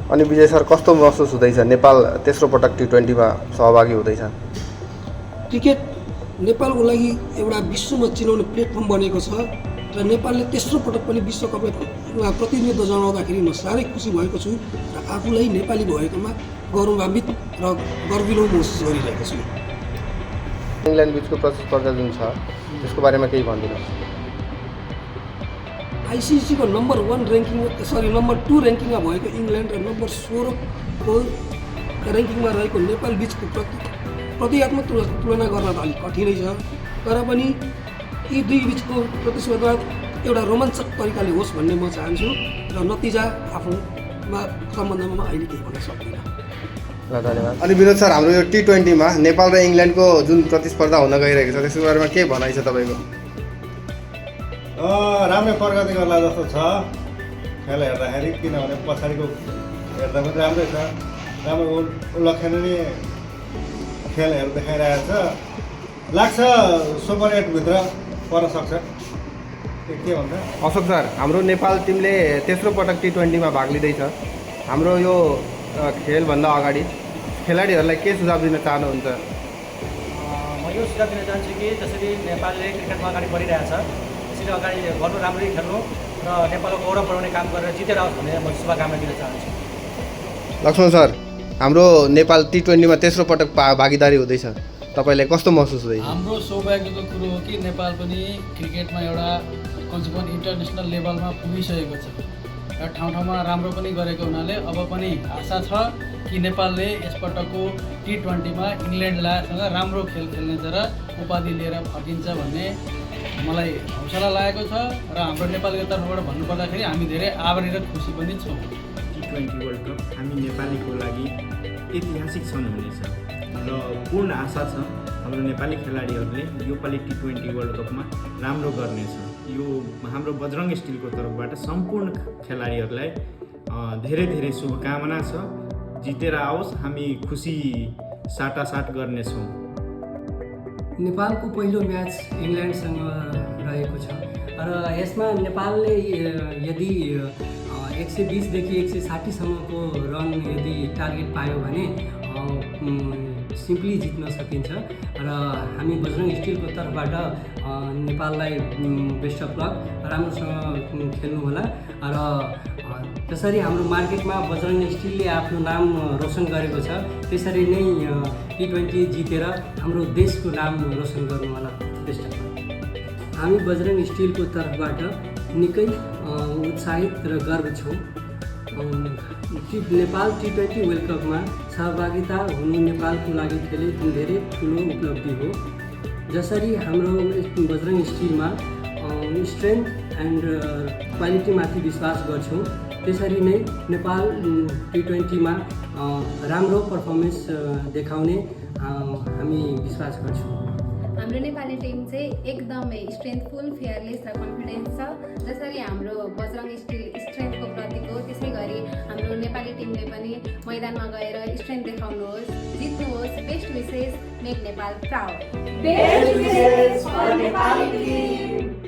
अनि विजय सर कस्तो महसुस हुँदैछ नेपाल तेस्रो पटक टी20मा सहभागी हुँदैछ? क्रिकेट नेपालको लागि एउटा विश्वमा चिनाउने प्लेटफर्म बनेको छ र नेपालले तेस्रो पटक पनि विश्वकपमा प्रतिनिधित्व जनाउँदाखेरि म साह्रै खुसी भएको छु र आफूलाई नेपाली भएकोमा गौरवान्वित र गर्विलो महसुस गरिरहेको छु। इङ्ल्यान्ड बिचको प्रतिस्पर्धा जुन छ त्यसको बारेमा केही भनिदिनुहोस्। आइसिसीको नम्बर 2 ऱ्याङ्किङमा भएको इङ्ल्यान्ड र नम्बर 16 को ऱ्याङ्किङमा रहेको नेपाल बिचको प्रतियात्मक तुलना गर्न त अलिक कठिनै छ, तर पनि यी दुई बिचको प्रतिस्पर्धा एउटा रोमाञ्चक तरिकाले होस् भन्ने म चाहन्छु र नतिजा आफूमा सम्बन्धमा म अहिले केही भन्न सक्दिनँ। ल धन्यवाद। अनि विनोद सर, हाम्रो यो टी20मा नेपाल र इङ्ल्यान्डको जुन प्रतिस्पर्धा हुन गइरहेको छ त्यसको बारेमा के भनाइ छ तपाईँको? राम्रै प्रगति गर्ला जस्तो छ खेल हेर्दाखेरि, किनभने पछाडिको हेर्दा पनि राम्रै छ, राम्रो उल्लेखनीय खेलहरू देखाइरहेको छ। लाग्छ सुपर 8 भित्र पर्न सक्छ। के भन्छ अशोक सर, हाम्रो नेपाल टिमले तेस्रो पटक टी20मा भाग लिँदैछ। हाम्रो यो खेलभन्दा अगाडि खेलाडीहरूलाई के सुझाव दिन चाहनुहुन्छ? म यो सुझाव दिन चाहन्छु कि जसरी नेपालले क्रिकेटमा अगाडि बढिरहेछ त्यसरी अगाडि गर्नु, राम्ररी खेल्नु र नेपालको गौरव बढाउने काम गरेर जितेर आओस् भन्ने म शुभकामना दिन चाहन्छु। लक्ष्मण सर, हाम्रो नेपाल टी20मा तेस्रो पटक भागीदारी हुँदैछ, तपाईँलाई कस्तो महसुस हुँदैछ? हाम्रो सौभाग्यको कुरो हो कि नेपाल पनि क्रिकेटमा एउटा कमसेकम इन्टरनेसनल लेभलमा पुगिसकेको छ र ठाउँ ठाउँमा राम्रो पनि गरेको हुनाले अब पनि आशा छ कि नेपालले यसपटकको टी20मा इङ्ल्यान्डसँग राम्रो खेल खेल्नेछ र उपाधि लिएर फर्किन्छ भन्ने मलाई हौसला लागेको छ र हाम्रो नेपालको तर्फबाट भन्नुपर्दाखेरि हामी धेरै आभारी र खुसी पनि छौँ। टी20 वर्ल्ड कप हामी नेपालीको लागि ऐतिहासिक क्षण हुनेछ र पूर्ण आशा छ हाम्रो नेपाली खेलाडीहरूले योपालि टी20 वर्ल्ड कपमा राम्रो गर्नेछ। यो हाम्रो बजरङ स्टिलको तर्फबाट सम्पूर्ण खेलाडीहरूलाई धेरै धेरै शुभकामना छ। जितेर आओस्, हामी खुसी साटासाट गर्नेछौँ। नेपालको पहिलो म्याच इङ्ल्यान्डसँग रहेको छ र यसमा नेपालले यदि 120देखि 160सम्मको रन यदि टार्गेट पायो भने सिम्पली जित्न सकिन्छ र हामी बजरङ स्टिलको तर्फबाट नेपाललाई बेस्ट अफ लक, राम्रोसँग खेल्नु होला र जसरी हाम्रो मार्केटमा बजरङ स्टिलले आफ्नो नाम रोशन गरेको छ त्यसरी नै टी20 जितेर हाम्रो देशको नाम रोशन गर्नु होला। Best of lock. हामी बजरङ स्टिलको तर्फबाट निकै उत्साहित र गर्व छौँ। नेपाल टी20 वर्ल्ड कपमा सहभागिता हुनु नेपालको लागि धेरै ठुलो उपलब्धि हो। जसरी हाम्रो बजरङ स्टिलमा स्ट्रेन्थ एन्ड क्वालिटीमाथि विश्वास गर्छौँ, त्यसरी नै नेपाल टी20मा राम्रो पर्फर्मेन्स देखाउने हामी विश्वास गर्छौँ। हाम्रो नेपाली टिम चाहिँ एकदमै स्ट्रेन्थफुल, फियरलेस र कन्फिडेन्स छ। जसरी हाम्रो बजरङ स्टिल स्ट्रेन्थको प्रतीक हो, त्यसै गरी हाम्रो नेपाली टिमले पनि मैदानमा गएर स्ट्रेन्थ देखाउनुहोस्, जित्नुहोस्। बेस्ट विशेष, मेक नेपाल प्राउड। बेस्ट विशेष फर नेपाली टिम।